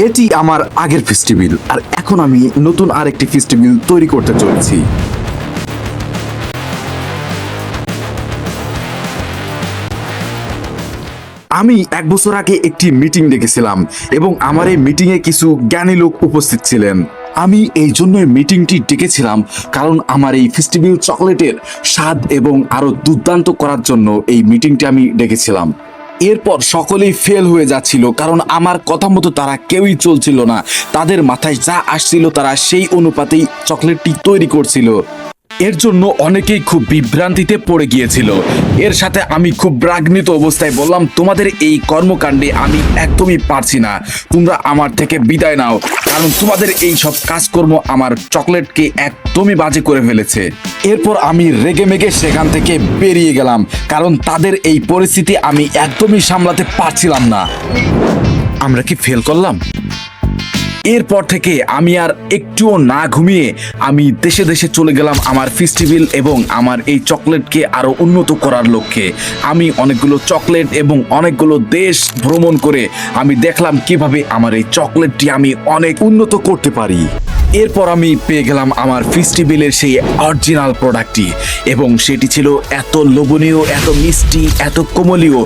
এটি আমার আগের ফেস্টিভ্যাল, আর এখন আমি নতুন আরেকটি ফেস্টিভ্যাল তৈরি করতে চলেছি। আমি 1 বছর আগে একটি মিটিং ডেকেছিলাম এবং আমার এই মিটিংয়ে কিছু জ্ঞানী লোক উপস্থিত ছিলেন। আমি এই জন্য মিটিংটি ডেকেছিলাম কারণ আমার এই ফেস্টিভ্যাল চকলেটের স্বাদ এবং আরো দুর্দান্ত করার জন্য এই মিটিংটি আমি ডেকেছিলাম। এরপর সকলেই ফেল হয়ে যাচ্ছিল, কারণ আমার কথা মতো তারা কেউই চলছিল না। তাদের মাথায় যা আসছিল তারা সেই অনুপাতেই চকলেটটি তৈরি করছিল। এর জন্য অনেকেই খুব বিভ্রান্তিতে পড়ে গিয়েছিল। এর সাথে আমি খুব রাগান্বিত অবস্থায় বললাম, তোমাদের এই কর্মকাণ্ডে আমি একদমই পারছি না, তোমরা আমার থেকে বিদায় নাও, কারণ তোমাদের এই সব কাজকর্ম আমার চকলেটকে একদমই বাজে করে ফেলেছে। এরপর আমি রেগেমেগে সেখান থেকে বেরিয়ে গেলাম, কারণ তাদের এই পরিস্থিতি আমি একদমই সামলাতে পারছিলাম না। আমরা কি ফেল করলাম? এরপর থেকে আমি আর একটুও না ঘুমিয়ে আমি দেশে দেশে চলে গেলাম আমার ফেস্টিভ্যাল এবং আমার এই চকলেটকে আরো উন্নত করার লক্ষ্যে। আমি অনেকগুলো চকলেট এবং অনেকগুলো দেশ ভ্রমণ করে আমি দেখলাম কিভাবে আমার এই চকলেটটি আমি অনেক উন্নত করতে পারি। এরপর আমি পেয়ে গেলাম আমার ফেস্টিভ্যালের সেই অরিজিনাল প্রোডাক্টটি, এবং সেটি ছিল এত লোভনীয়, এত মিষ্টি, এত কোমলীয়,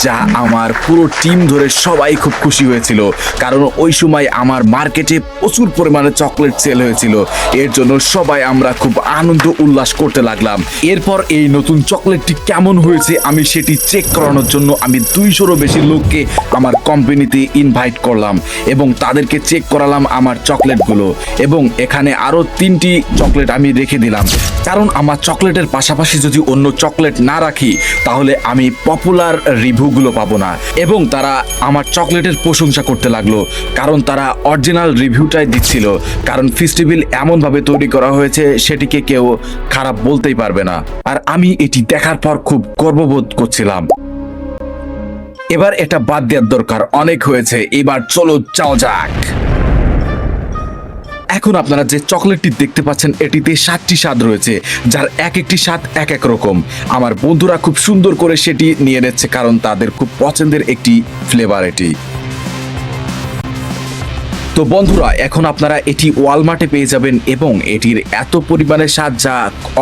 যা আমার পুরো টিম ধরে সবাই খুব খুশি হয়েছিল, কারণ ওই সময় আমার মার্কেটে প্রচুর পরিমাণে চকলেট সেল হয়েছিল। এর জন্য সবাই আমরা খুব আনন্দ উল্লাস করতে লাগলাম। এরপর এই নতুন চকলেটটি কেমন হয়েছে আমি সেটি চেক করানোর জন্য আমি 200-রও বেশি লোককে আমার কোম্পানিতে ইনভাইট করলাম এবং তাদেরকে চেক করালাম আমার চকলেটগুলো, এবং এখানে আরো 3টি চকলেট আমি রেখে দিলাম, কারণ আমার চকলেটের পাশাপাশি যদি অন্য চকলেট না রাখি তাহলে আমি পপুলার রিভিউগুলো পাবো না। এবং তারা আমার চকলেটের প্রশংসা করতে লাগলো, কারণ তারা অরিজিনাল রিভিউটাই দিচ্ছিল, কারণ ফেস্টিভ্যাল এমনভাবে তৈরি করা হয়েছে সেটিকে কেউ খারাপ বলতেই পারবে না। আর আমি এটি দেখার পর খুব গর্ববোধ করছিলাম। এবার এটা বাদ দেওয়ার দরকার, অনেক হয়েছে, এবার চলো যাও যাক। এখন আপনারা যে চকলেটটি দেখতে পাচ্ছেন এটিতে 7টি স্বাদ রয়েছে, যার এক একটি স্বাদ এক এক রকম। আমার বন্ধুরা খুব সুন্দর করে সেটি নিয়ে নিচ্ছে, কারণ তাদের খুব পছন্দের একটি ফ্লেভার এটি। তো বন্ধুরা, এখন আপনারা এটি ওয়ালমার্টে পেয়ে যাবেন এবং এটির এত পরিমাণে স্বাদ যা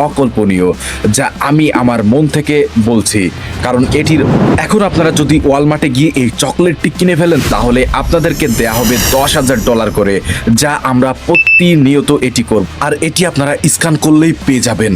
অকল্পনীয়, যা আমি আমার মন থেকে বলছি, কারণ এটির এখন আপনারা যদি ওয়ালমার্টে গিয়ে এই চকলেটটি কিনে ফেলেন তাহলে আপনাদেরকে দেয়া হবে $10,000 করে, যা আমরা প্রতিনিয়ত এটি করব, আর এটি আপনারা স্ক্যান করলেই পেয়ে যাবেন।